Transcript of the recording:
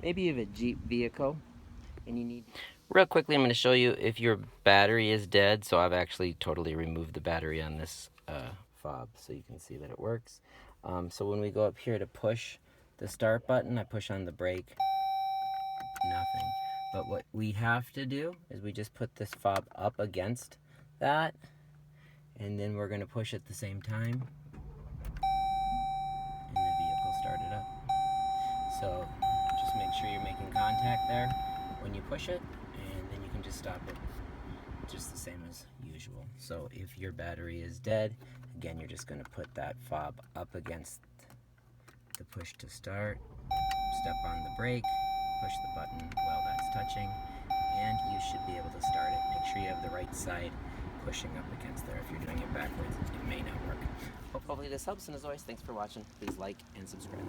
Maybe you have a Jeep vehicle and you need... Real quickly, I'm going to show you if your battery is dead. So I've actually totally removed the battery on this fob so you can see that it works. So when we go up here to push the start button, I push on the brake, nothing. But what we have to do is we just put this fob up against that, and then we're going to push at the same time, and the vehicle started up. So just make sure you're making contact there when you push it, and then you can just stop it just the same as usual. So if your battery is dead, again, you're just going to put that fob up against the push to start, step on the brake, push the button while that's touching, and you should be able to start it. Make sure you have the right side pushing up against there. If you're doing it backwards, it may not work. Hopefully this helps, and as always, thanks for watching. Please like and subscribe.